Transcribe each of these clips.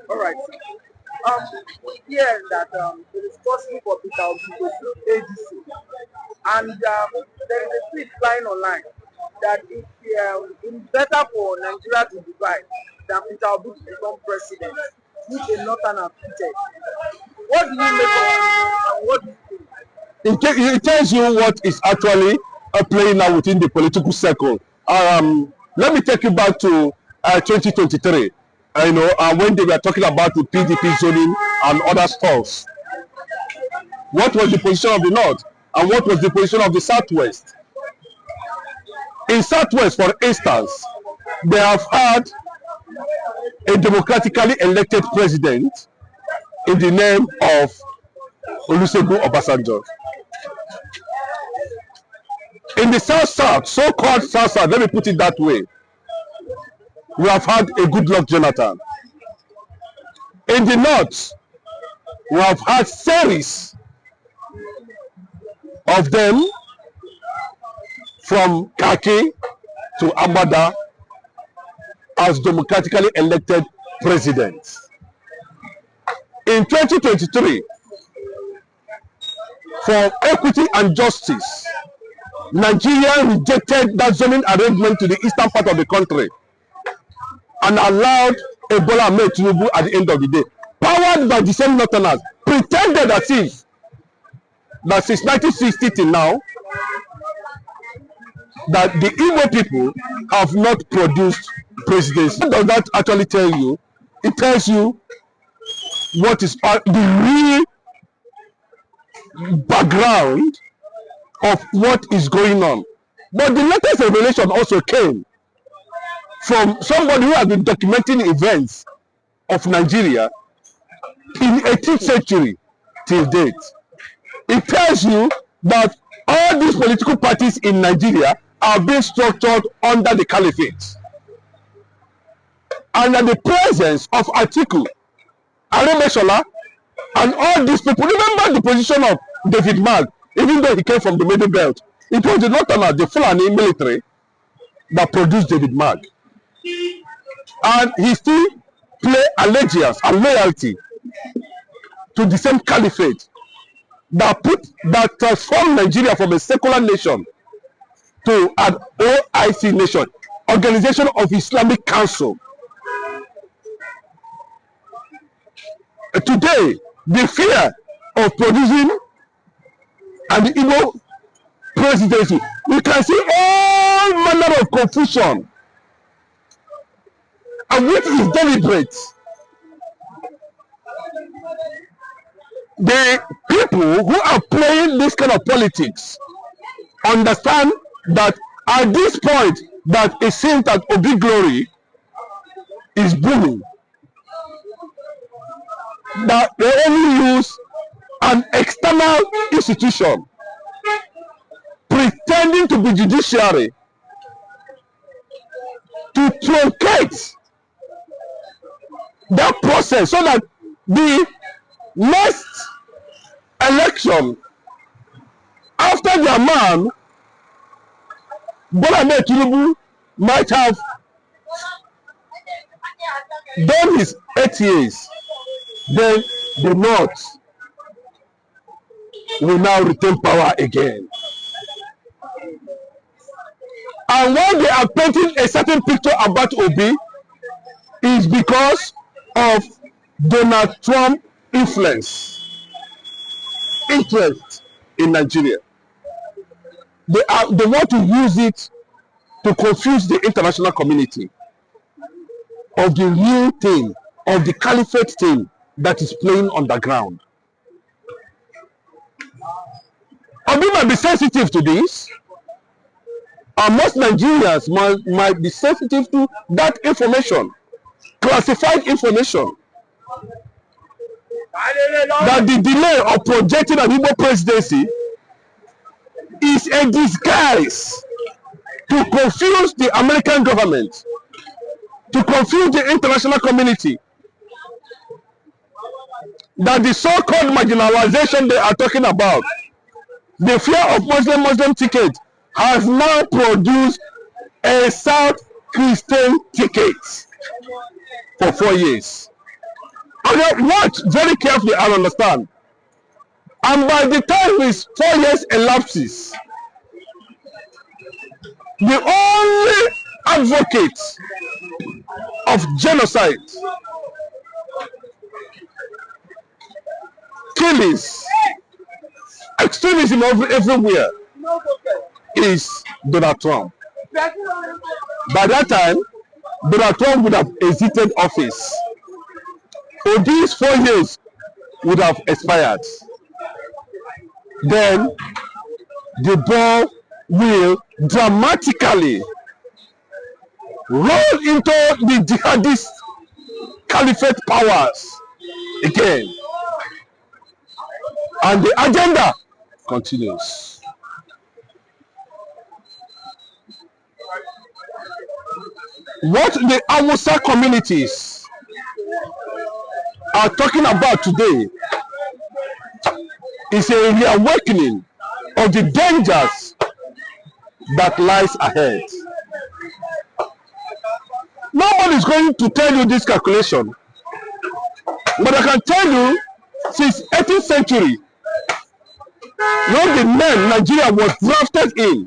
All right. We hear that it is possible for Peter Obi to float ADC, and there is a tweet flying online that it's better for Nigeria to divide than Peter Obi to become president, which a northern have tweeted. What do you make of this, and what do you think? It tells you what is actually playing out within the political circle. Let me take you back to 2023. When they were talking about the PDP zoning and other stuff. What was the position of the North and what was the position of the Southwest? In Southwest, for instance, they have had a democratically elected president in the name of Olusegun Obasanjo. In the South-South, so-called South-South, let me put it that way, we have had a Goodluck Jonathan. In the North, we have had series of them from Kaki to Amada as democratically elected presidents. In 2023, for equity and justice, Nigeria rejected that zoning arrangement to the eastern part of the country and allowed Ebola Ahmed Tinubu at the end of the day, powered by the same Northerners, pretended as if that since 1960 till now, that the Igbo people have not produced presidents. What does that actually tell you? It tells you what is the real background of what is going on. But the latest revelation also came from somebody who has been documenting events of Nigeria in 18th century till date. It tells you that all these political parties in Nigeria are being structured under the caliphate. And in the presence of Atiku, Aremeshola, and all these people, remember the position of David Mark, even though he came from the Middle Belt, it was the Northerners, the Fulani military, that produced David Mark. And he still play allegiance and loyalty to the same caliphate that transformed Nigeria from a secular nation to an OIC nation, Organization of Islamic Council. Today, the fear of producing an Igbo presidency, we can see all manner of confusion, and which is deliberate. The people who are playing this kind of politics understand that at this point that it seems that Obi Glory is booming, that they only use an external institution pretending to be judiciary to truncate that process so that the next election after their man Bola Ahmed Tinubu might have done his 8 years, then the North will now retain power again. And why they are painting a certain picture about Obi is because of Donald Trump interest in Nigeria. They want to use it to confuse the international community of the real thing, of the caliphate thing that is playing on the ground. Obi might be sensitive to this, and most Nigerians might be sensitive to that information, classified information, that the delay of projecting an Igbo presidency is a disguise to confuse the American government, to confuse the international community, that the so-called marginalization they are talking about, the fear of Muslim ticket, has now produced a South Christian ticket for 4 years. Okay, watch very carefully and understand. And by the time his 4 years elapses, the only advocate of genocide, killings, extremism everywhere is Donald Trump. By that time, Donald Trump would have exited office. Obi's 4 years would have expired. Then the ball will dramatically roll into the jihadist caliphate powers again. And the agenda continues. What the Hausa communities are talking about today is a reawakening of the dangers that lies ahead. Nobody is going to tell you this calculation, but I can tell you since 18th century, when the men Nigeria was drafted in,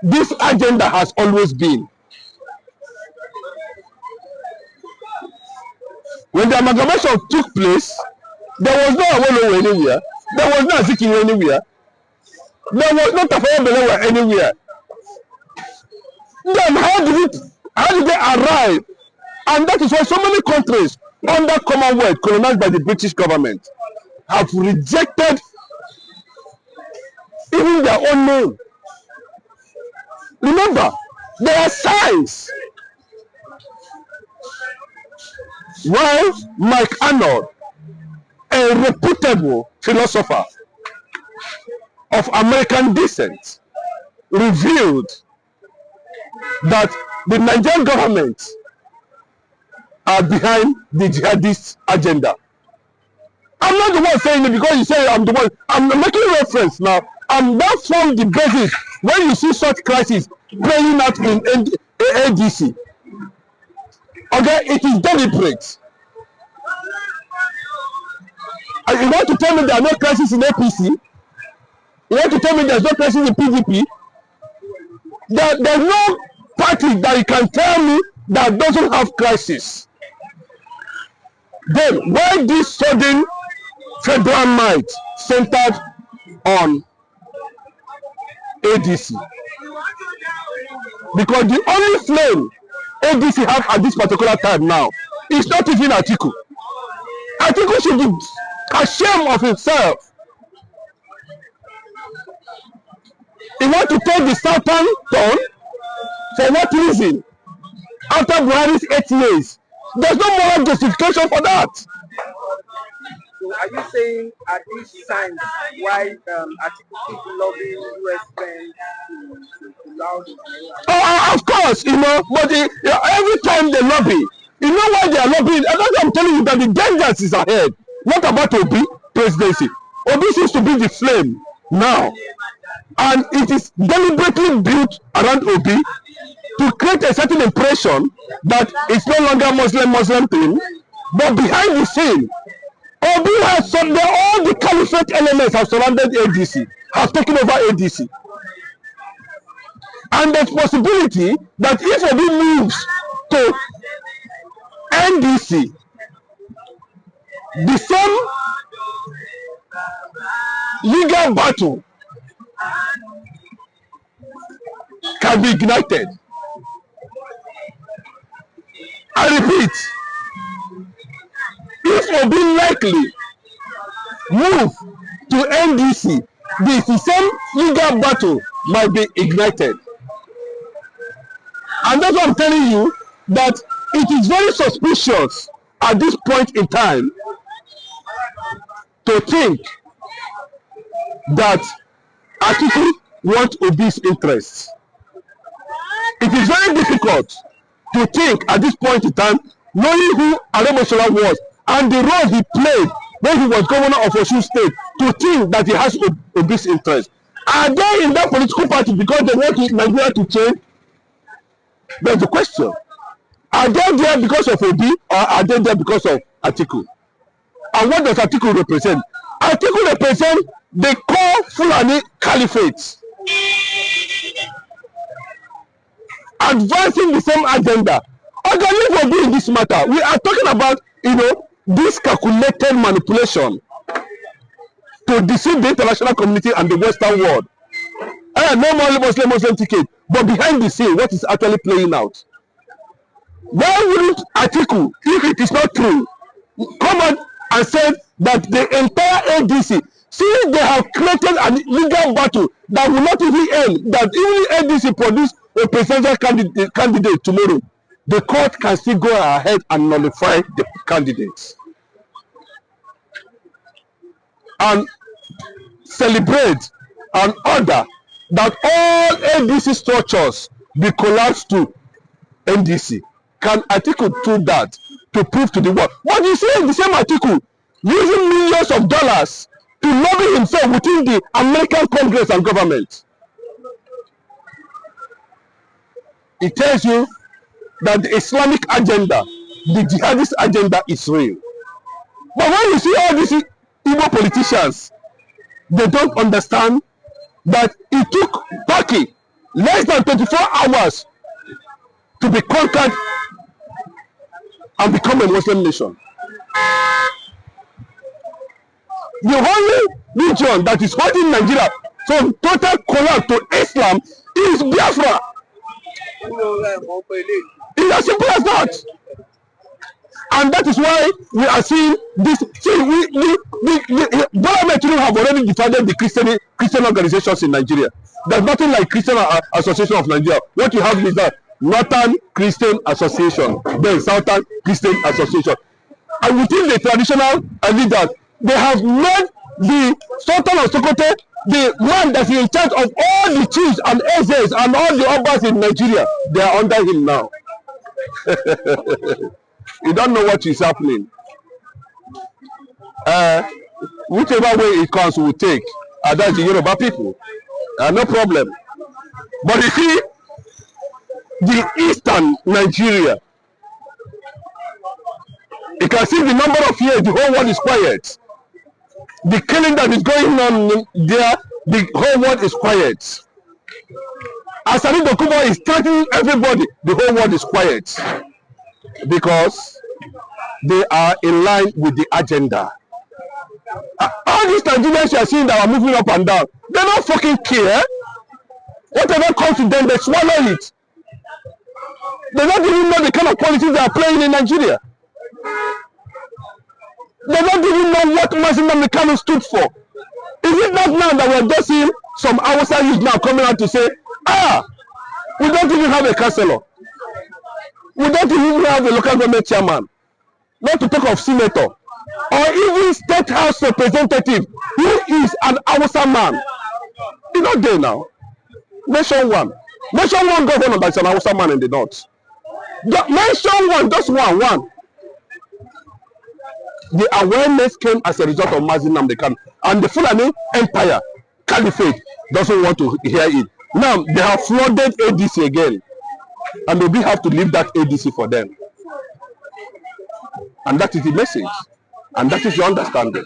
this agenda has always been. When the amalgamation took place, there was no Awolowo anywhere, there was no Azikiwe anywhere, there was no Tafawa Balewa anywhere. Then how did they arrive? And that is why so many countries under Commonwealth colonized by the British government have rejected even their own name. Remember, there are signs. While Mike Arnold, a reputable philosopher of American descent, revealed that the Nigerian government are behind the jihadist agenda. I'm not the one saying it because you say I'm the one. I'm making reference now. And that's from the basis when you see such crisis playing out in ADC. Okay, it is deliberate. And you want to tell me there are no crises in APC? You want to tell me there's no crisis in PDP? There's no party that you can tell me that doesn't have crisis. Then why this sudden federal might centered on ADC? Because the only flame ADC have at this particular time now is not even Atiku. Atiku should be ashamed of himself. He want to take the southern turn. For what reason? After Buhari's 8 years, there's no moral justification for that. So are you saying are these signs why Atiku keep lobbying US friends to allow this? Oh, of course, you know, but every time they lobby, you know why they are lobbying? And that's why I'm telling you that the dangers is ahead. What about Obi presidency? Obi seems to be the flame now, and it is deliberately built around Obi to create a certain impression that it's no longer Muslim thing, but behind the scene, Obi has all the caliphate elements have surrounded ADC, have taken over ADC. And there's possibility that if Obi moves to NDC, the same legal battle can be ignited. I repeat, if Obi likely move to NDC, the same legal battle might be ignited. And that's why I'm telling you that it is very suspicious at this point in time to think that Atiku wants Obi's interests. It is very difficult to think at this point in time, knowing who Ademosola was and the role he played when he was governor of Osun State, to think that he has Obi's interest. Are they in that political party because they want Nigeria to change? That's the question. Are they there because of Obi or are they there because of Atiku? And what does Atiku represent? Atiku represent the core Fulani caliphate, advancing the same agenda. Okay, leave Obi in this matter. We are talking about, this calculated manipulation to deceive the international community and the Western world. No more Muslim ticket, but behind the scene, what is actually playing out? Why wouldn't Atiku, if it is not true, come out and say that the entire ADC, since they have created a legal battle that will not even end, that even ADC produce a presidential candidate tomorrow, the court can still go ahead and nullify the candidates and celebrate and order that all ADC structures be collapsed to NDC. Can Atiku do that to prove to the world? But you see, the same Atiku using millions of dollars to lobby himself within the American Congress and government. It tells you that the Islamic agenda, the jihadist agenda is real. But when you see all these Igbo politicians, they don't understand that it took Turkey less than 24 hours to be conquered and become a Muslim nation. The only region that is holding Nigeria from total collapse to Islam is Biafra. It's as simple as that. And that is why we are seeing this. See, Tinubu have already defended the Christian organizations in Nigeria. There's nothing like Christian Association of Nigeria. What you have is that Northern Christian Association, then Southern Christian Association. And within the traditional leaders, they have made the Sultan of Sokoto the man that is in charge of all the chiefs and Ezes and all the Obas in Nigeria. They are under him now. You don't know what is happening. Whichever way it comes, we will take. And that's the Yoruba people. No problem. But you see, the eastern Nigeria, you can see the number of years the whole world is quiet. The killing that is going on there, the whole world is quiet. As Sani Dokubo is threatening everybody, the whole world is quiet. Because they are in line with the agenda. All these Nigerians you are seeing that are moving up and down, they don't fucking care. Whatever comes to them, they swallow it. They don't even know the kind of politics they are playing in Nigeria. They don't even know what Mazin Kano stood for. Is it not now that we're just seeing some Hausa youth now coming out to say, we don't even have a councillor. We don't even have a local government chairman. Not to talk of senator. Or even state house representative who is an Hausa man. It's not there now. Mention one governor that's an Hausa man in the north. Mention one, just one. The awareness came as a result of Mazin Nnamdi Kanu, and the Fulani Empire, Caliphate, doesn't want to hear it. Now they have flooded ADC again, and we have to leave that ADC for them. And that is the message, and that is the understanding.